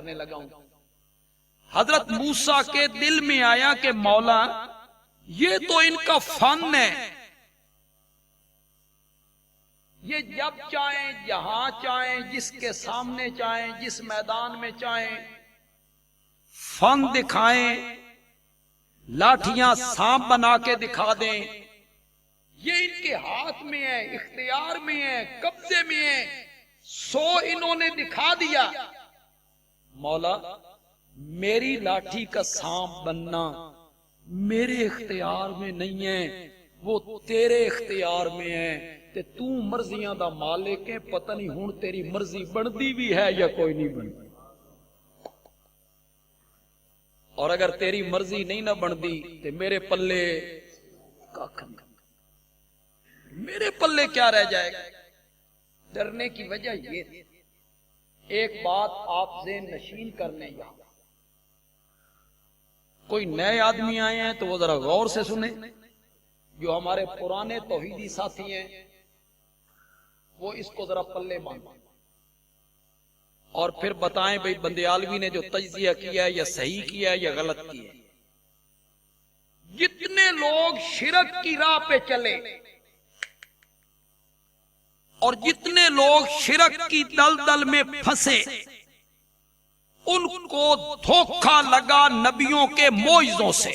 کرنے لگا ہوں۔ حضرت موسیٰ کے دل میں آیا کہ مولا یہ تو ان کا فن ہے، یہ جب چاہیں جہاں چاہیں جس کے سامنے چاہیں جس میدان میں چاہیں فن دکھائیں، لاٹھیاں سانپ بنا کے دکھا دیں، یہ ان کے ہاتھ میں ہے، اختیار میں ہے، قبضے میں ہے، سو انہوں نے دکھا دیا۔ مولا میری لاٹھی کا سانپ بننا میرے اختیار میں نہیں ہے، وہ تیرے اختیار میں ہے، تے تو مرضیاں دا مالک ہے، پتہ نہیں ہون تیری مرضی بندی بھی ہے یا کوئی نہیں بندی، اور اگر تیری مرضی نہیں نہ بندی تے میرے پلے میرے پلے کیا رہ جائے گا۔ ڈرنے کی وجہ یہ تھی۔ ایک بات آپ ذہن نشین کر لیں، یہاں کوئی نئے آدمی آئے ہیں تو وہ ذرا غور سے سنیں، جو ہمارے پرانے توحیدی ساتھی ہیں وہ اس کو ذرا پلے مانیں اور پھر بتائیں بھئی بندیالوی نے جو تجزیہ کیا ہے یا صحیح کیا ہے یا غلط کیا ہے۔ جتنے لوگ شرک کی راہ پہ چلے اور جتنے لوگ شرک کی دلدل میں پھنسے، ان کو دھوکہ لگا نبیوں کے معجزوں سے۔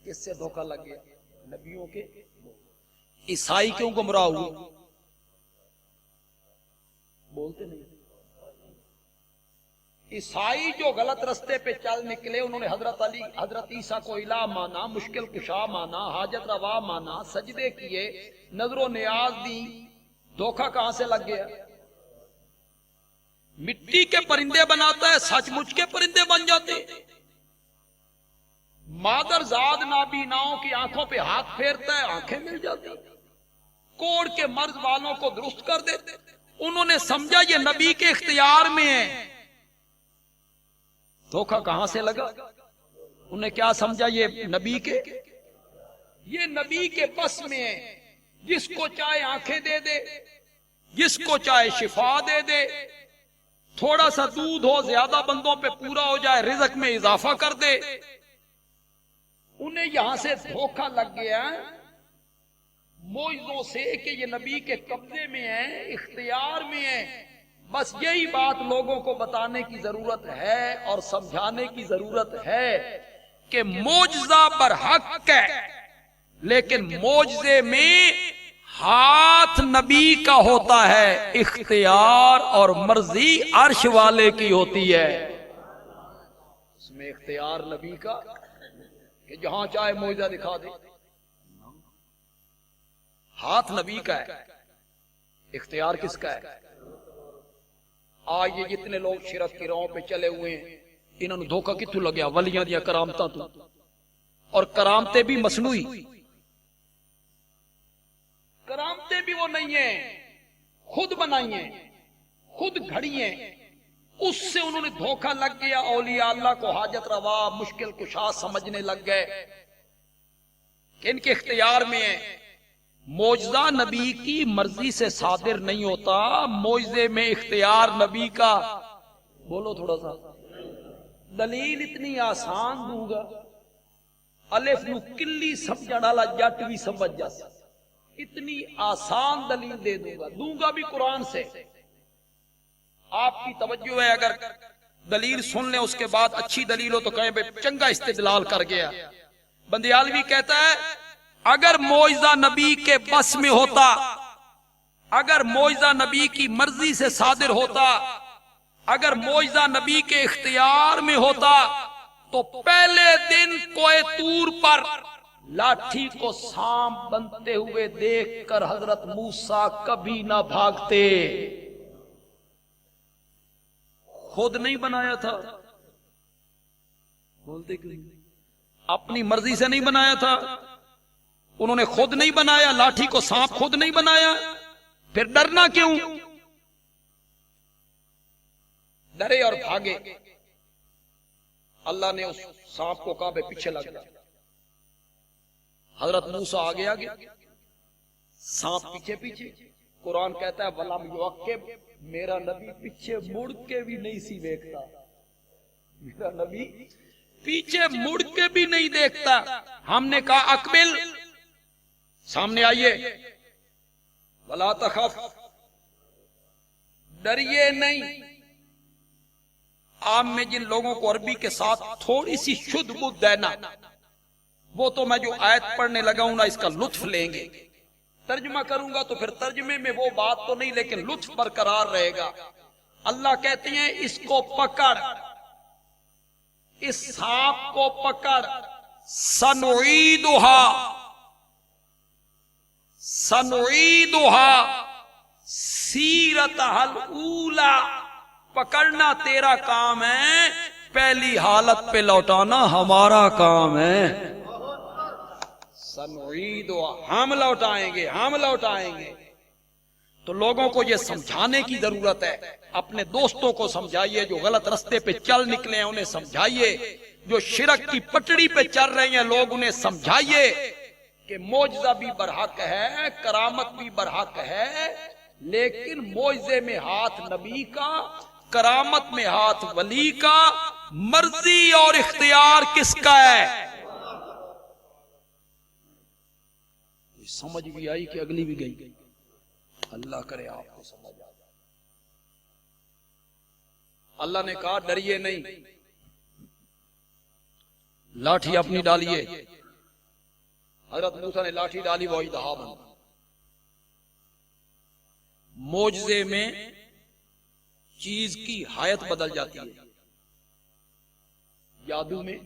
کس سے دھوکہ لگ گیا؟ نبیوں کے۔ عیسائی کیوں گمراہ ہوئے؟ بولتے نہیں۔ عیسائی جو غلط رستے پہ چل نکلے، انہوں نے حضرت عیسیٰ کو الہ مانا، مشکل کشا مانا، حاجت روا مانا، سجدے کیے، نظر و نیاز دی، دھوکہ کہاں سے لگ گیا؟ مٹی کے پرندے بناتا ہے، سچ مچ کے پرندے بن جاتے۔ مادر زاد نابیناؤں کی آنکھوں پہ ہاتھ پھیرتا ہے، آنکھیں مل جاتی۔ کوڑ کے مرض والوں کو درست کر دیتے۔ انہوں نے سمجھا یہ نبی کے اختیار میں ہے۔ دھوکہ کہاں سے لگا؟ انہوں نے کیا سمجھا؟ یہ نبی کے بس میں ہے، جس کو چاہے آنکھیں دے دے، جس کو چاہے شفا دے دے، تھوڑا سا دودھ ہو زیادہ بندوں پہ پورا ہو جائے، رزق میں اضافہ کر دے۔ انہیں یہاں سے دھوکہ لگ گیا معجزوں سے کہ یہ نبی کے قبضے میں ہے، اختیار میں ہے۔ بس یہی بات لوگوں کو بتانے کی ضرورت ہے اور سمجھانے کی ضرورت ہے کہ معجزہ برحق ہے، لیکن معجزے میں ہاتھ نبی کا ہوتا ہے، اختیار اور مرضی عرش والے کی ہوتی ہے۔ اس میں اختیار نبی کا کہ جہاں چاہے معجزہ دکھا دے، ہاتھ نبی کا ہے، اختیار کس کا ہے؟ آج یہ جتنے لوگ شرک کی راہوں پہ چلے ہوئے ہیں، انہوں نے دھوکہ کتوں لگیا؟ ولیاں دیا کرامتاں تو، اور کرامتیں بھی مصنوعی، کرامتیں بھی وہ نہیں ہیں، خود بنائی ہیں، خود گھڑی ہیں۔ اس سے انہوں نے دھوکہ لگ گیا، اولیاء اللہ کو حاجت روا مشکل کشا سمجھنے لگ گئے کہ ان کے اختیار میں ہے۔ معجزہ نبی کی مرضی سے صادر نہیں ہوتا، معجزے میں اختیار نبی کا۔ بولو تھوڑا سا۔ دلیل اتنی آسان دوں گا، الف نو کلی سمجھن والا جٹ بھی سمجھ جا سکتا، اتنی آسان دلیل دوں گا بھی قرآن سے۔ آپ کی توجہ ہے، اگر دلیل سن لیں اس کے بعد اچھی دلیل ہو تو کہیں بے چنگا استدلال کر گیا۔ بندیالوی کہتا ہے اگر معجزہ نبی کے بس میں ہوتا، اگر معجزہ نبی کی مرضی سے صادر ہوتا، اگر معجزہ نبی کے اختیار میں ہوتا تو پہلے دن کوہ طور پر لاٹھی کو سانپ بنتے ہوئے دیکھ کر حضرت موسیٰ کبھی نہ بھاگتے۔ خود نہیں بنایا تھا، بولتے کیوں؟ اپنی مرضی سے نہیں بنایا تھا، انہوں نے خود نہیں بنایا، لاٹھی کو سانپ خود نہیں بنایا، پھر ڈرنا کیوں؟ ڈرے اور بھاگے۔ اللہ نے اس سانپ کو کعبے پیچھے لگا، حضرت موسیٰ آگے آگے، سانپ پیچھے پیچھے، قرآن کہتا ہے ولم یعقب، میرا نبی پیچھے مڑ کے بھی نہیں سی دیکھتا، میرا نبی پیچھے مڑ کے بھی نہیں دیکھتا۔ ہم نے کہا اقبل، سامنے آئیے، ولا تخف، ڈریے نہیں۔ عام میں جن لوگوں کو عربی کے ساتھ تھوڑی سی شدھ بدھ ہے نا، وہ تو میں جو آیت پڑھنے لگا ہوں نا اس کا لطف لیں گے، ترجمہ کروں گا تو پھر ترجمے میں وہ بات تو نہیں لیکن لطف برقرار رہے گا۔ اللہ کہتے ہیں اس کو پکڑ، اس سانپ کو پکڑ، سنعیدھا، سنعیدھا سیرتھا الاولی، پکڑنا تیرا کام ہے، پہلی حالت پہ لوٹانا ہمارا کام ہے۔ سنعیدھا، ہم لوٹائیں گے، ہم لوٹائیں گے۔ تو لوگوں کو یہ سمجھانے کی ضرورت ہے، اپنے دوستوں کو سمجھائیے، جو غلط رستے پہ چل نکلے ہیں انہیں سمجھائیے، جو شرک کی پٹڑی پہ چل رہے ہیں لوگ انہیں سمجھائیے کہ معجزہ بھی برحق ہے، کرامت بھی برحق ہے، لیکن معجزے میں ہاتھ نبی کا، کرامت میں ہاتھ ولی کا، مرضی اور اختیار کس کا ہے؟ سمجھ بھی آئی کہ اگلی بھی گئی؟ اللہ کرے آپ کو سمجھ آ جائے۔ اللہ نے کہا ڈریے نہیں، لاٹھی اپنی ڈالیے۔ حضرت موسیٰ نے لاٹھی ڈالی، وہ اژدہا بن گیا۔ معجزے میں چیز کی حیت بدل جاتی ہے، جادو میں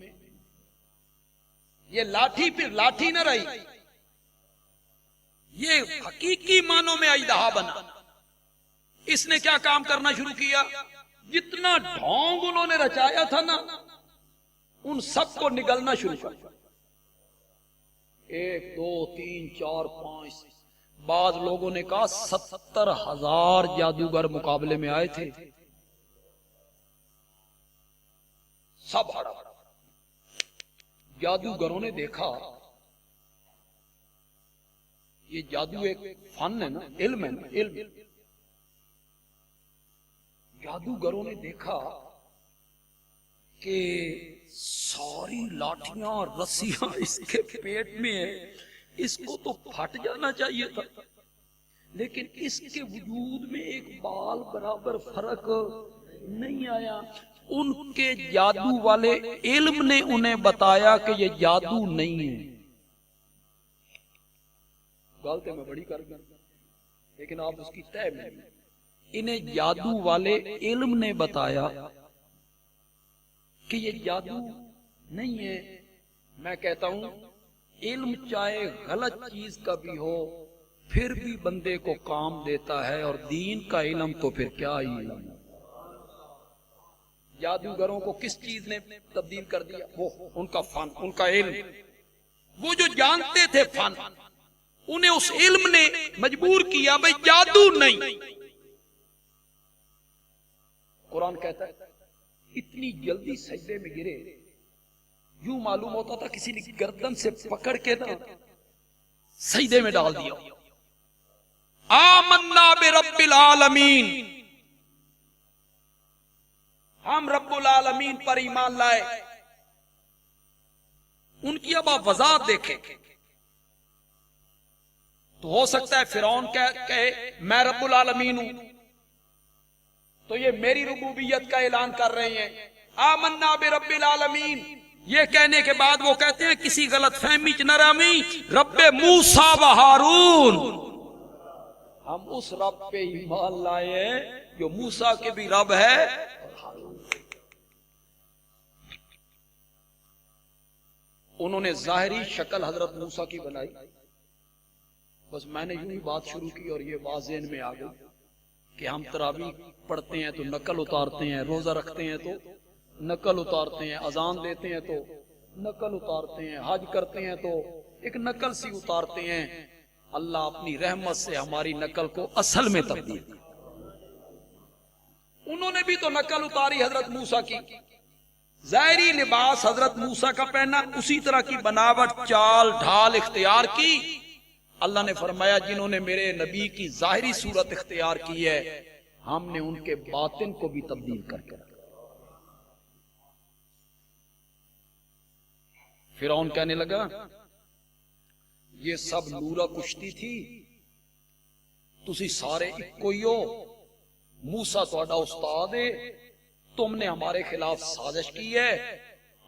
یہ لاٹھی پھر لاٹھی نہ رہی، یہ حقیقی معنوں میں اژدہا بنا۔ اس نے کیا کام کرنا شروع کیا؟ جتنا ڈھونگ انہوں نے رچایا تھا نا، ان سب کو نگلنا شروع کیا۔ 1 2 3 4 5، بعض لوگوں نے کہا 70,000 جادوگر مقابلے میں آئے تھے، سب ہڑا۔ جادوگروں نے دیکھا یہ جادو ایک فن ہے نا، علم ہے نا، علم۔ جادوگروں نے دیکھا کہ ساری لاٹھیاں رسیاں اس کے پیٹ میں ہیں، اس کو تو پھٹ جانا چاہیے تھا، لیکن اس کے وجود میں ایک بال برابر فرق نہیں آیا۔ ان کے جادو والے علم نے انہیں بتایا کہ یہ جادو نہیں ہے۔ غلط ہے، میں بڑی کر گیا، لیکن آپ اس کی طے میں، انہیں جادو والے علم نے بتایا کہ یہ جادو نہیں ہے۔ میں کہتا ہوں علم چاہے غلط چیز کا بھی ہو پھر بھی بندے کو کام دیتا ہے، اور دین کا علم تو پھر کیا ہی علم۔ جادوگروں کو کس چیز نے تبدیل کر دیا؟ وہ ان کا فن، ان کا علم۔ وہ جو جانتے تھے فن، انہیں اس علم نے مجبور کیا بھئی جادو نہیں۔ قرآن کہتا ہے اتنی جلدی سجدے میں گرے، یوں معلوم ہوتا تھا کسی نے گردن سے پکڑ کے نا سجدے میں ڈال دیا۔ آمنا برب العالمین، ہم رب العالمین پر ایمان لائے۔ ان کی اب آپ وضاحت دیکھیں تو ہو سکتا ہے فرعون کہے میں رب العالمین ہوں، تو یہ میری ربوبیت کا اعلان کر رہے ہیں۔ آمنا برب العالمین، یہ کہنے کے بعد وہ کہتے ہیں کسی غلط فہمی چ نہ رہمی، رب موسیٰ و ہارون، ہم اس رب پہ ایمان لائے ہیں جو موسیٰ کے بھی رب ہے۔ انہوں نے ظاہری شکل حضرت موسیٰ کی بنائی، بس میں نے یوں ہی بات شروع کی اور یہ بات ذہن میں آ گئی کہ ہم تراویح پڑھتے ہیں تو نقل اتارتے ہیں، روزہ رکھتے ہیں تو نقل اتارتے ہیں، اذان دیتے ہیں تو نقل اتارتے ہیں، حج کرتے ہیں تو ایک نقل سی اتارتے ہیں۔ اللہ اپنی رحمت سے ہماری نقل کو اصل میں تبدیل۔ انہوں نے بھی تو نقل اتاری حضرت موسیٰ کی، ظاہری لباس حضرت موسیٰ کا پہنا، اسی طرح کی بناوٹ، چال ڈھال اختیار کی۔ اللہ نے فرمایا جنہوں نے میرے نبی کی ظاہری صورت اختیار کی ہے ہم نے ان کے باطن کو بھی تبدیل کر کے رکھا۔ فرعون کہنے لگا یہ سب نورا کشتی تھی، تسی سارے اکو ہی ہو، موسیٰ تہاڈا استاد ہے، تم نے ہمارے خلاف سازش کی ہے،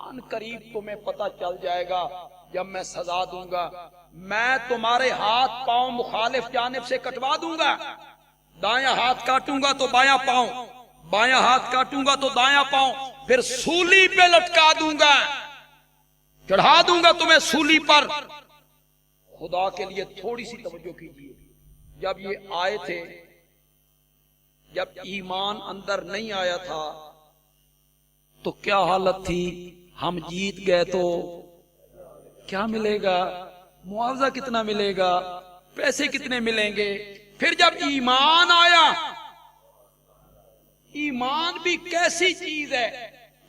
ان قریب تمہیں پتہ چل جائے گا جب میں سزا دوں گا، میں تمہارے ہاتھ پاؤں مخالف جانب سے کٹوا دوں گا، دایاں ہاتھ کاٹوں گا تو بایاں پاؤں، بایاں ہاتھ کاٹوں گا تو دایاں پاؤں، پھر سولی پہ لٹکا دوں گا، چڑھا دوں گا تمہیں سولی پر۔ خدا کے لیے تھوڑی سی توجہ کیجیے، جب یہ آئے تھے، جب ایمان اندر نہیں آیا تھا تو کیا حالت تھی؟ ہم جیت گئے تو کیا ملے گا؟ معاوضہ کتنا ملے گا؟ پیسے کتنے ملیں گے؟ پھر جب ایمان آیا، ایمان بھی کیسی چیز ہے،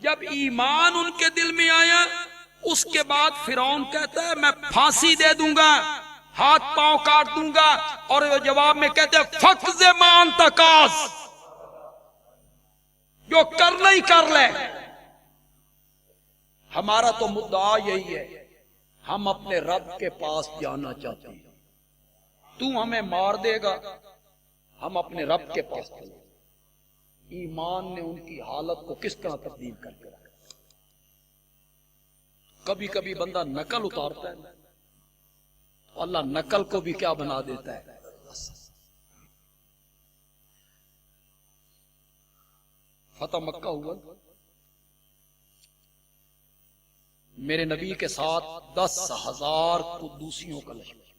جب ایمان ان کے دل میں آیا اس کے بعد فرعون کہتا ہے میں پھانسی دے دوں گا، ہاتھ پاؤں کاٹ دوں گا، اور وہ جواب میں کہتے ہیں فقز مان تکاس، جو کرنا ہی کر لے۔ ہمارا تو مدعا یہی ہے، ہم اپنے رب کے پاس جانا چاہتے ہیں، تو ہمیں مار دے گا ہم اپنے رب کے پاس چلیں۔ ایمان نے ان کی حالت کو کس طرح تبدیل کر کے رکھا۔ کبھی کبھی بندہ نقل اتارتا ہے تو اللہ نقل کو بھی کیا بنا دیتا ہے۔ فتح مکہ ہوا، میرے نبی کے ساتھ 10,000 قدوسیوں کا لشکر،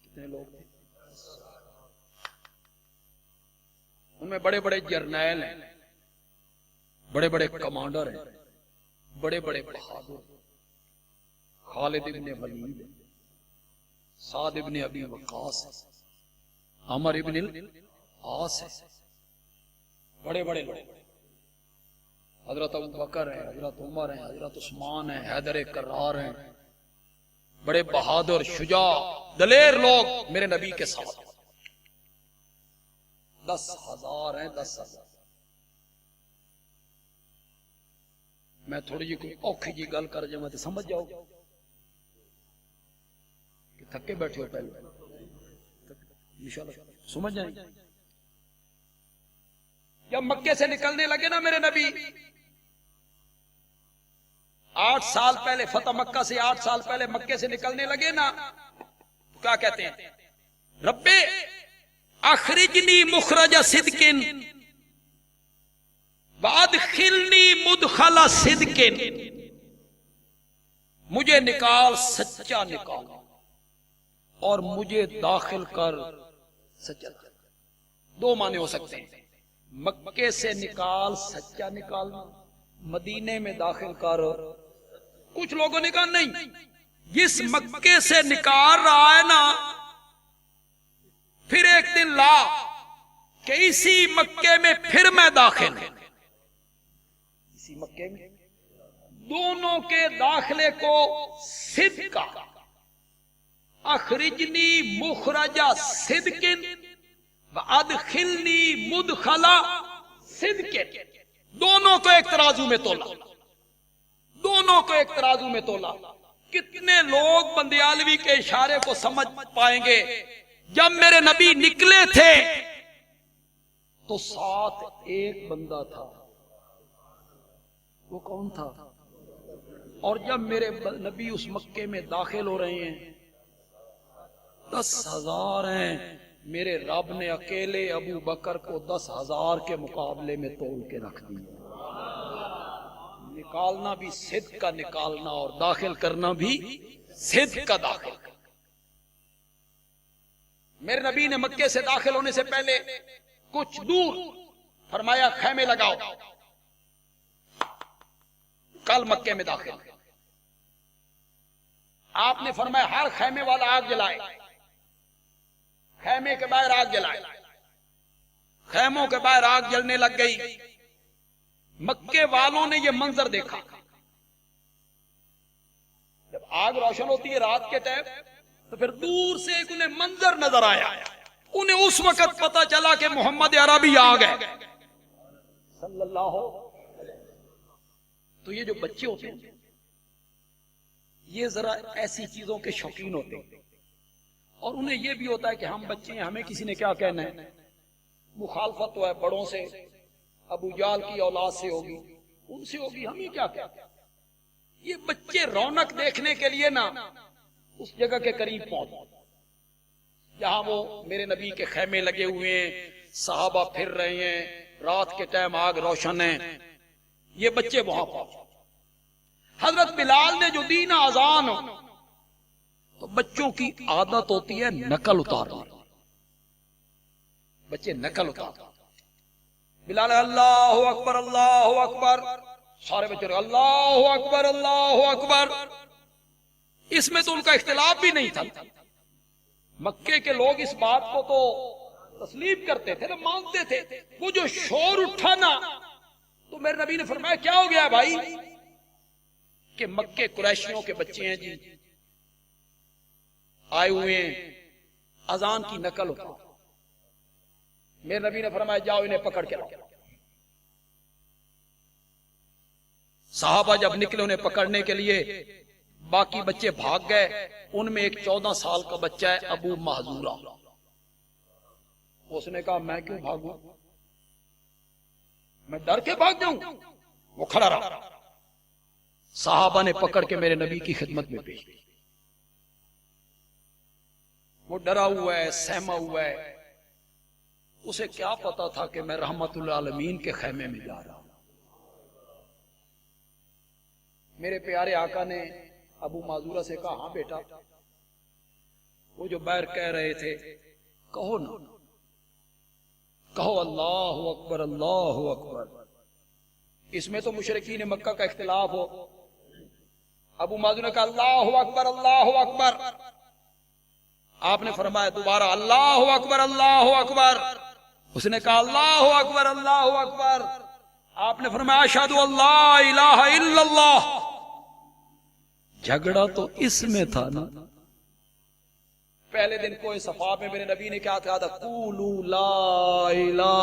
کتنے لوگ تھے؟ ان میں بڑے بڑے جرنیل ہیں، بڑے بڑے کمانڈر ہیں، بڑے بڑے بہادر، خالد ابن ولید، سعد ابن ابی وقاص، عمر ابن العاص، بڑے بڑے لوگ، حضرت ابو بکر ہیں، حضرت عمر ہیں، حضرت عثمان ہیں، حیدر کرار ہیں، بڑے بہادر شجاع دلیر لوگ میرے نبی کے ساتھ 10,000 ہیں۔ 10,000 میں تھوڑی جی کوئی اوکھی جی گل کر جاؤں تو سمجھ جاؤ کہ تھکے بیٹھے ہو، پہلے انشاءاللہ سمجھ جائیں گے۔ جب مکے سے نکلنے لگے نا میرے نبی، 8 سال پہلے فتح مکہ سے 8 سال پہلے مکے سے نکلنے لگے نا، کیا کہتے ہیں؟ رب اخرجنی مخرج صدق وادخلنی مدخل صدق، مجھے نکال سچا نکال اور مجھے داخل کر سچا۔ دو معنی ہو سکتے ہیں، مکے سے نکال سچا نکالنا، مدینے میں داخل کر۔ کچھ لوگوں نے کہا نہیں، جس مکے سے نکال رہا ہے نا، پھر ایک دن لا کہ اسی مکے میں پھر میں داخل ہوں، اسی مکے میں۔ دونوں کے داخلے کو صدق کا، اخرجنی مخرج صدق وادخلنی مدخل صدق، دونوں کو ایک ترازو میں تولا، دونوں کو ایک ترازو میں تولا۔ کتنے لوگ بندیالوی کے اشارے کو سمجھ پائیں گے؟ جب میرے نبی نکلے تھے تو ساتھ ایک بندہ تھا، وہ کون تھا؟ اور جب میرے نبی اس مکے میں داخل ہو رہے ہیں 10,000 ہیں، میرے رب نے اکیلے ابو بکر کو 10,000 کے مقابلے میں تول کے رکھ دیا۔ نکالنا بھی صدق کا نکالنا اور داخل کرنا بھی صدق کا داخل کرنا۔ میرے نبی نے مکے سے داخل ہونے سے پہلے کچھ دور فرمایا خیمے لگاؤ، کل مکے میں داخل۔ آپ نے فرمایا ہر خیمے والا آگ جلائے، خیمے کے باہر آگ جلائے، خیموں کے باہر آگ جلنے لگ گئی۔ مکے والوں نے یہ منظر دیکھا، جب آگ روشن ہوتی ہے رات کے ٹائم تو پھر دور سے ایک انہیں منظر نظر آیا، انہیں اس وقت پتا چلا کہ محمد عربی آ گئے صلی اللہ علیہ۔ تو یہ جو بچے ہوتے ہیں یہ ذرا ایسی چیزوں کے شوقین ہوتے ہیں، اور انہیں یہ بھی ہوتا ہے کہ ہم بچے ہیں، ہمیں کسی نے کیا کہنا ہے، مخالفت تو ہے بڑوں سے، ابو جال کی اولاد سے ہوگی، ان سے ہوگی، ہمیں کیا کہتے ہیں۔ یہ بچے رونق دیکھنے کے لیے نا اس جگہ کے قریب پہنچ، جہاں وہ میرے نبی کے خیمے لگے ہوئے ہیں، صحابہ پھر رہے ہیں، رات کے ٹائم آگ روشن ہے، یہ بچے وہاں پہنچے۔ حضرت بلال نے جو دی نا اذان، تو بچوں کی عادت ہوتی ہے نقل اتارنا، بچے نقل اتارنا۔ بلال اللہ اکبر اللہ اکبر، سارے بچے اللہ اکبر اللہ اکبر۔ اس میں تو ان کا اختلاف بھی نہیں تھا، مکے کے لوگ اس بات کو تو تسلیم کرتے تھے نا، مانتے تھے۔ وہ جو شور اٹھا نا تو میرے نبی نے فرمایا کیا ہو گیا بھائی؟ کہ مکے قریشیوں کے بچے ہیں جی، آئے ہوئے ہیں، اذان کی نقل اٹھا۔ میرے نبی نے فرمایا جاؤ انہیں پکڑ کے لاؤ۔ صحابہ جب نکلے انہیں پکڑنے کے لیے، باقی بچے بھاگ گئے، ان میں ایک 14 سال کا بچہ ہے ابو محذورہ، اس نے کہا میں کیوں بھاگوں، میں ڈر کے بھاگ جاؤں؟ وہ کھڑا رہا۔ صحابہ نے پکڑ کے میرے نبی کی خدمت میں پیش کیا۔ وہ ڈرا ہوا ہے، سہما ہوا ہے، اسے کیا پتا تھا کہ میں رحمت للعالمین کے خیمے میں جا رہا ہوں۔ میرے پیارے آقا نے ابو معذورہ سے کہا ہاں بیٹا، وہ جو بیر کہہ رہے تھے کہو نا، کہو اللہ اکبر اللہ اکبر۔ اس میں تو مشرکین مکہ کا اختلاف ہو۔ ابو معذورہ نے کہا اللہ اکبر اللہ اکبر۔ آپ نے فرمایا دوبارہ اللہ اکبر اللہ اکبر۔ اس نے کہا اللہ اکبر اللہ اکبر۔ آپ نے فرمایا اشہد ان لا الہ الا اللہ۔ جھگڑا تو اس میں تھا نا، پہلے دن کوئی صفا میں میرے نبی نے کیا کہا تھا، قولوا لا الہ۔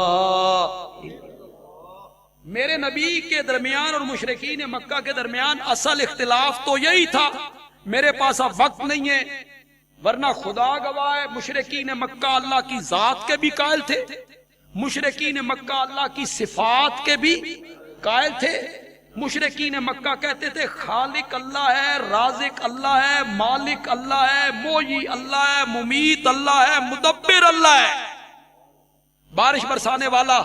میرے نبی کے درمیان اور مشرکین مکہ کے درمیان اصل اختلاف تو یہی تھا۔ میرے پاس اب وقت نہیں ہے، ورنہ خدا گواہ ہے مشرکین مکہ اللہ کی ذات کے بھی قائل تھے، مشرکین مکہ اللہ کی صفات کے بھی قائل تھے۔ مشرکین مکہ کہتے تھے خالق اللہ ہے، رازق اللہ ہے، مالک اللہ ہے، موئی اللہ ہے، ممیت اللہ ہے، مدبر اللہ ہے، بارش برسانے والا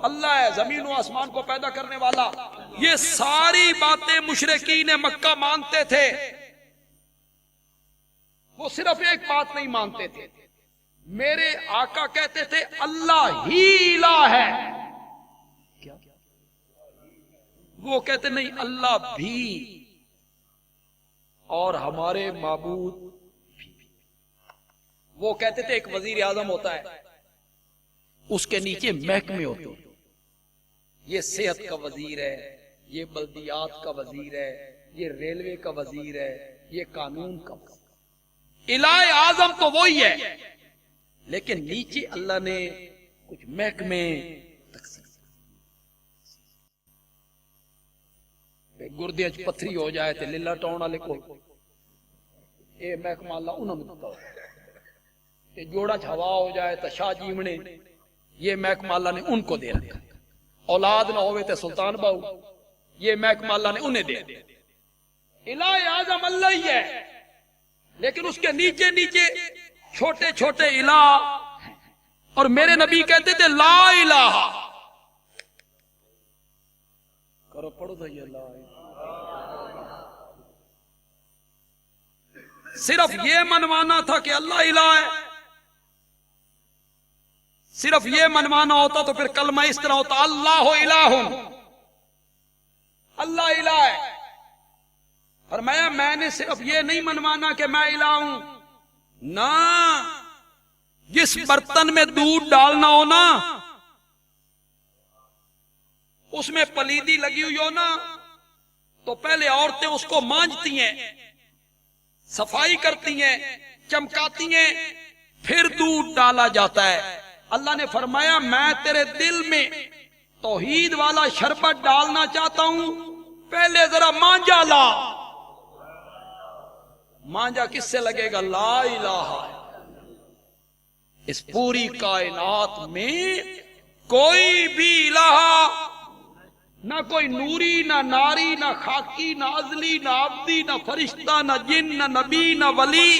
اللہ ہے، زمین و آسمان کو پیدا کرنے والا۔ یہ ساری باتیں مشرکین مکہ مانتے تھے، وہ صرف ایک بات نہیں مانتے تھے، میرے آقا کہتے تھے اللہ ہی الہ ہے، وہ کہتے نہیں اللہ بھی اور ہمارے معبود بھی۔ وہ کہتے تھے ایک وزیر اعظم ہوتا ہے، اس کے نیچے محکمے ہوتے ہیں، یہ صحت کا وزیر ہے، یہ بلدیات کا وزیر ہے، یہ ریلوے کا وزیر ہے، یہ قانون کا وزیر ہے۔ الہ اعظم تو وہی ہے، لیکن نیچے اللہ نے کچھ محکمے تقسیم۔ گردے چ پتھری ہو جائے تو لیلا ٹاؤن والے کو یہ محکمہ اللہ انہوں نے دیتا ہے، جوڑا چ ہوا ہو جائے تو شاہ جیونے یہ محکمہ اللہ نے ان کو دے رکھا، اولاد نہ ہوئے تو سلطان باؤ یہ محکمہ اللہ نے انہیں دے دیا۔ الہ اعظم اللہ ہی ہے، لیکن اس کے نیچے نیچے چھوٹے چھوٹے الہ، اور میرے نبی کہتے تھے لا الہ کرو، پڑھو تو یہ لا الہ۔ صرف یہ منوانا تھا کہ اللہ الہ ہے، صرف یہ منوانا ہوتا تو پھر کلمہ اس طرح ہوتا اللہ الہ، اللہ الہ ہے۔ فرمایا میں نے صرف یہ نہیں منوانا کہ میں الہ ہوں، نہ جس برتن میں دودھ ڈالنا ہو نا اس میں پلیدی لگی ہوئی ہو نا تو پہلے عورتیں اس کو مانجتی ہیں، صفائی کرتی ہیں، چمکاتی ہیں، پھر دودھ ڈالا جاتا ہے۔ اللہ نے فرمایا میں تیرے دل میں توحید والا شربت ڈالنا چاہتا ہوں، پہلے ذرا مانجا لا۔ مانجا کس سے لگے گا؟ لا الہ۔ اس پوری کائنات میں کوئی بھی الہ، نہ کوئی نوری، نہ ناری، نہ خاکی، نہ ازلی، نہ عبدی، نہ فرشتہ، نہ جن، نہ نبی، نہ ولی،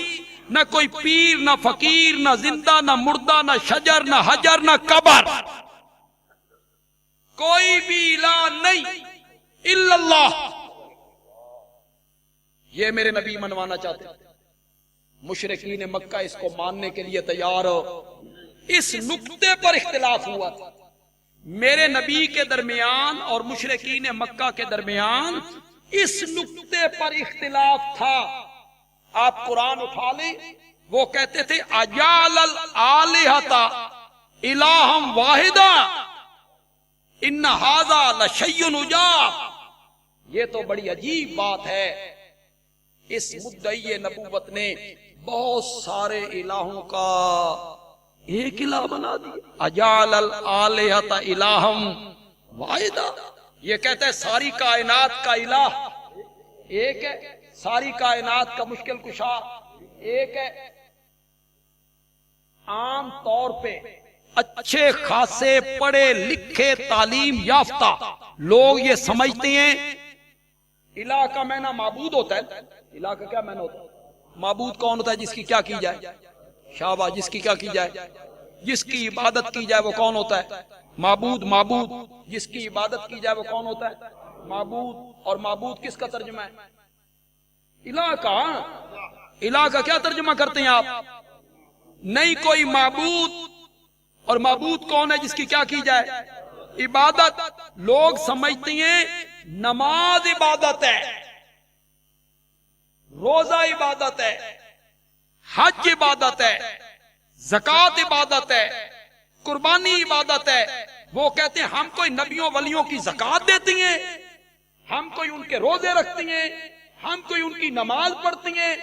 نہ کوئی پیر، نہ فقیر، نہ زندہ، نہ مردہ، نہ شجر، نہ حجر، نہ قبر، کوئی بھی الہ نہیں الا اللہ۔ یہ میرے نبی منوانا چاہتے ہیں۔ مشرکین مکہ اس کو ماننے کے لیے تیار ہو۔ اس نقطے پر اختلاف ہوا تھا میرے نبی کے درمیان اور مشرکین مکہ کے درمیان، اس نقطے پر اختلاف تھا۔ آپ قرآن اٹھا لیں، وہ کہتے تھے اجعل الآلہۃ الہا واحدا ان ھذا لشیء عجاب۔ یہ تو بڑی عجیب بات ہے۔ اس مدعی نبوت نے بہت سارے الہوں کا ایک الہ بنا دیا۔ اجعل الآلہۃ الہا واحدا، یہ کہتا ہے ساری کائنات کا الہ ایک ہے، ساری کائنات کا مشکل کشا ایک ہے۔ عام طور پہ اچھے خاصے پڑھے لکھے تعلیم یافتہ لوگ یہ سمجھتے ہیں الہ کا معنی معبود ہوتا ہے۔ الہ کا کیا معنی ہوتا ہے؟ معبود کون ہوتا ہے؟ جس کی کیا کی جائے؟ شاباش، جس کی کیا کی جائے؟ جس کی عبادت کی جائے وہ کون ہوتا ہے؟ معبود۔ معبود جس کی عبادت کی جائے وہ کون ہوتا ہے؟ معبود۔ اور معبود کس کا ترجمہ ہے؟ الہ کا۔ الہ کا کیا ترجمہ کرتے ہیں آپ؟ نہیں کوئی معبود۔ اور معبود کون ہے؟ جس کی کیا کی جائے؟ عبادت۔ لوگ سمجھتے ہیں نماز عبادت ہے، روزہ عبادت ہے، حج عبادت ہے، زکوٰۃ عبادت ہے، قربانی عبادت ہے۔ وہ کہتے ہیں ہم کوئی نبیوں ولیوں کی زکوٰۃ دیتی ہیں، ہم کوئی ان کے روزے رکھتی ہیں، ہم کوئی ان کی نماز پڑھتی ہیں،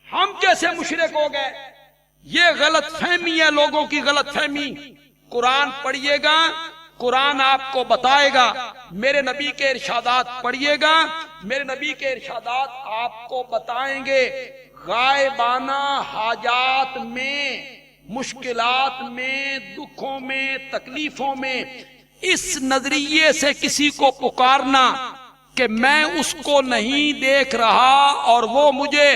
ہم کیسے مشرک ہو گئے؟ یہ غلط فہمی ہے، لوگوں کی غلط فہمی۔ قرآن پڑھیے گا، قرآن آپ کو بتائے گا، میرے نبی کے ارشادات پڑھیے گا، میرے نبی کے ارشادات آپ کو بتائیں گے غائبانہ حاجات میں، مشکلات میں، دکھوں میں، تکلیفوں میں اس نظریے سے کسی کو پکارنا کہ میں اس کو نہیں دیکھ رہا اور وہ مجھے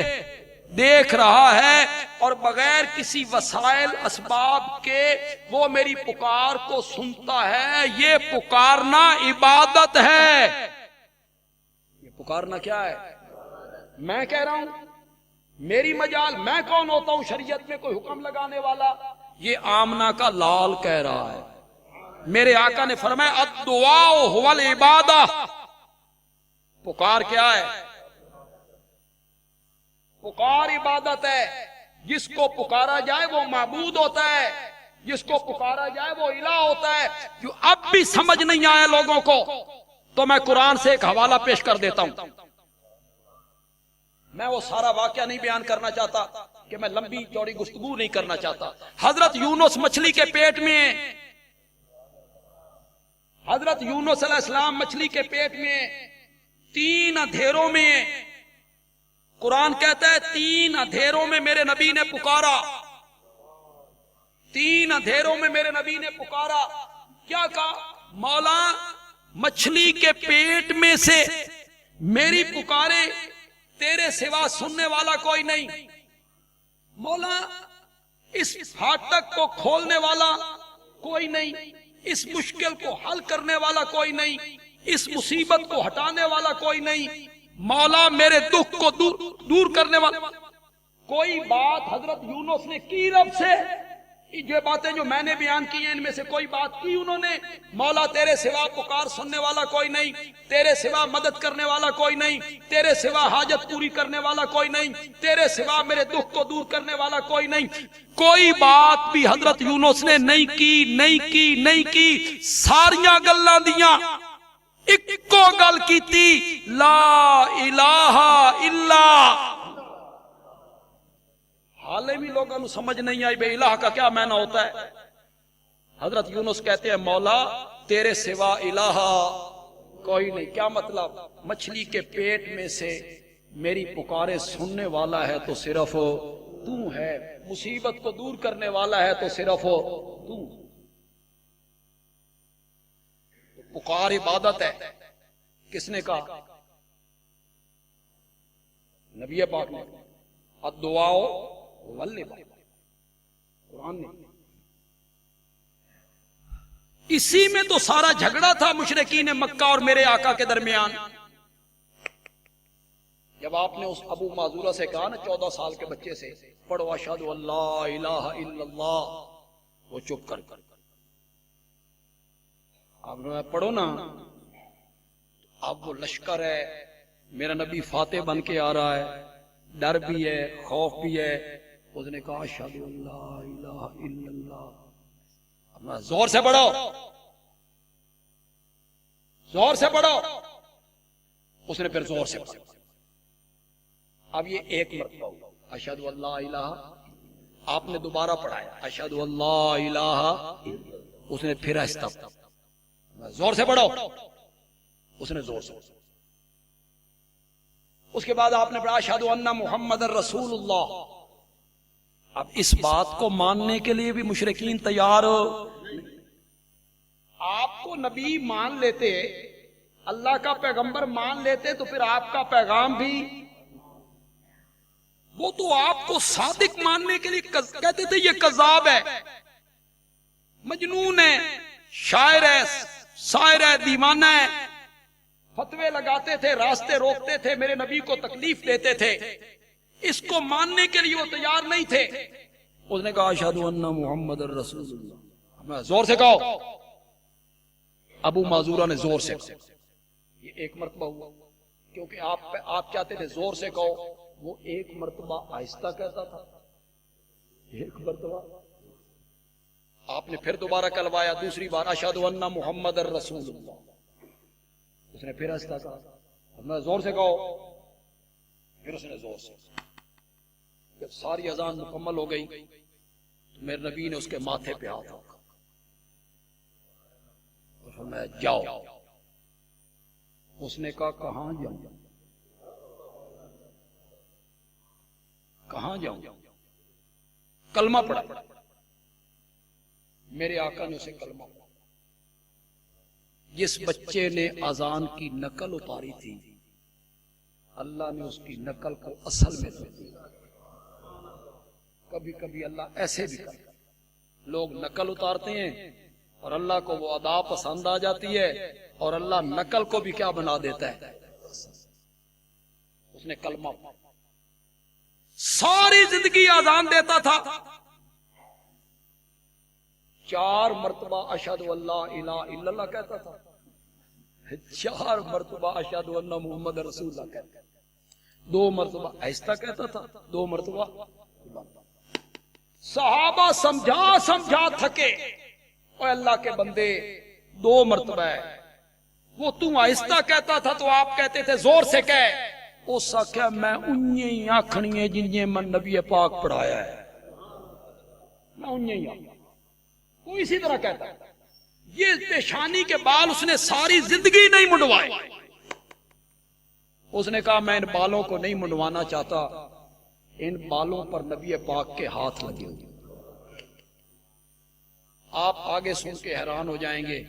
دیکھ رہا ہے، اور بغیر کسی وسائل اسباب کے وہ میری پکار کو سنتا ہے، یہ پکارنا عبادت ہے۔ یہ پکارنا کیا ہے؟ میں کہہ رہا ہوں میری مجال، میں کون ہوتا ہوں شریعت میں کوئی حکم لگانے والا؟ یہ آمنہ کا لال کہہ رہا ہے۔ میرے آقا نے فرمایا الدعاء هو العبادہ۔ پکار کیا ہے؟ پکار عبادت ہے۔ جس کو پکارا جائے وہ معبود ہوتا ہے، جس کو پکارا جائے وہ الہ ہوتا ہے۔ جو اب بھی سمجھ نہیں آیا لوگوں کو تو میں قرآن سے ایک حوالہ پیش کر دیتا ہوں۔ میں وہ سارا واقعہ نہیں بیان کرنا چاہتا کہ میں لمبی چوڑی گفتگو نہیں کرنا چاہتا۔ حضرت یونس مچھلی کے پیٹ میں، حضرت یونس علیہ السلام مچھلی کے پیٹ میں 3 اندھیروں میں، قرآن کہتا ہے 3 اندھیروں میں میرے نبی نے پکارا۔ 3 اندھیروں میں میرے نبی نے پکارا۔ کیا کہا؟ مولا مچھلی کے پیٹ میں سے میری پکارے تیرے سوا سننے والا کوئی نہیں۔ مولا اس پھاٹک کو کھولنے والا کوئی نہیں، اس مشکل کو حل کرنے والا کوئی نہیں، اس مصیبت کو ہٹانے والا کوئی نہیں، مولا میرے دکھ کو دور کرنے والا کوئی۔ بات حضرت یونس نے کی رب سے، یہ باتیں جو میں نے بیان کی ہیں ان میں سے کوئی بات کی انہوں نے؟ مولا تیرے سوا پکار سننے والا کوئی نہیں، تیرے سوا مدد کرنے والا کوئی نہیں، تیرے سوا حاجت پوری کرنے والا کوئی نہیں، تیرے سوا میرے دکھ کو دور کرنے والا کوئی نہیں۔ کوئی بات بھی حضرت یونس نے نہیں کی، نہیں کی، نہیں کی۔ ساریاں گلاں دیاں ایک کو گل کیتی، لا الہ الا حالے بھی لوگوں کو سمجھ نہیں آئی بے الہ کا کیا معنی ہوتا ہے. حضرت یونس کہتے ہیں مولا تیرے سوا الہ کوئی نہیں. کیا مطلب؟ مچھلی کے پیٹ میں سے میری پکارے سننے والا ہے تو صرف تو ہے, مصیبت کو دور کرنے والا ہے تو صرف تو. پکار عبادت ہے. کس نے کہا؟ نبی پاک نے. الدعاء والعبادت, قرآن نے. اسی میں تو سارا جھگڑا تھا مشرکین مکہ اور میرے آقا کے درمیان. جب آپ نے اس ابو معذورہ سے کہا نا 14 سال کے بچے سے پڑھو اشہد ان لا الہ الا اللہ, وہ چپ کر آپ نے پڑھو نا. اب وہ لشکر ہے, میرا نبی فاتح بن کے آ رہا ہے, ڈر بھی ہے خوف بھی ہے. اس نے کہا اشہد ان لا الہ الا اللہ. اپنا زور سے پڑھو, زور سے پڑھو. اس نے پھر زور سے پڑھا. اب یہ ایک مرتبہ ہوا اشہد ان لا الہ. آپ نے دوبارہ پڑھایا اشہد ان لا الہ. اس نے پھر آہستہ زور سے پڑھو. اس نے زور سے. اس کے بعد آپ نے پڑھا اشہد ان محمد رسول اللہ. اب اس بات کو ماننے کے لیے بھی مشرکین تیار ہو. آپ کو نبی مان لیتے, اللہ کا پیغمبر مان لیتے تو پھر آپ کا پیغام بھی, وہ تو آپ کو صادق ماننے کے لیے کہتے تھے یہ کذاب ہے, مجنون ہے, شاعر ہے, شاعر ہے, دیوانہ ہے. فتوے لگاتے تھے, راستے روکتے تھے, میرے نبی کو تکلیف دیتے تھے. اس کو ماننے کے لیے وہ تیار نہیں تھے. اس نے کہا اشہد ان محمد رسول اللہ. زور سے کہو. ابو معذورہ نے زور سے کہا. یہ ایک مرتبہ ہوا کیونکہ آپ چاہتے تھے زور سے کہو. وہ ایک مرتبہ آہستہ کہتا تھا, ایک مرتبہ. آپ نے پھر دوبارہ کلوایا دوسری بار اشہد ان محمد رسول اللہ. اس نے پھر آہستہ کہا. زور سے کہو. پھر اس نے زور سے. جب ساری اذان مکمل ہو گئی تو میرے نبی نے اس کے ماتھے پہ ہاتھ رکھا اور فرمایا جاؤ. اس نے کہا کہاں جاؤں, کہاں جاؤں؟ کلمہ پڑھا. میرے آقا نے اسے کلمہ پڑھا. جس بچے نے اذان کی نقل اتاری تھی اللہ نے اس کی نقل کو اصل میں رکھ دیا. کبھی کبھی اللہ ایسے بھی کرتا, لوگ نقل اتارتے ہیں اور اللہ کو وہ ادا پسند آ جاتی ہے اور اللہ نقل کو بھی کیا بنا دیتا ہے. اس نے کلمہ ساری زندگی اذان دیتا تھا. 4 مرتبہ اشہد ان لا الہ الا اللہ کہتا تھا, 4 مرتبہ اشہد ان محمد رسول اللہ کہتا تھا, 2 مرتبہ آہستہ کہتا تھا, 2 مرتبہ. صحابہ سمجھا تھکے, اور اللہ کے بندے 2 مرتبہ ہے. وہ تم آہستہ کہتا تھا تو آپ کہتے تھے زور سے کہہ. اس آخیا میں انہیں ہی آکھنی ہے جنہیں من نبی پاک پڑھایا ہے, میں انہیں ہی آکھنی. وہ اسی طرح کہتا ہے. یہ پیشانی کے بال اس نے ساری زندگی نہیں منڈوائے. اس نے کہا میں ان بالوں کو نہیں منڈوانا چاہتا, ان بالوں پر نبی پاک کے ہاتھ لگے ہوئے. آپ آگے سن کے حیران ہو جائیں گے.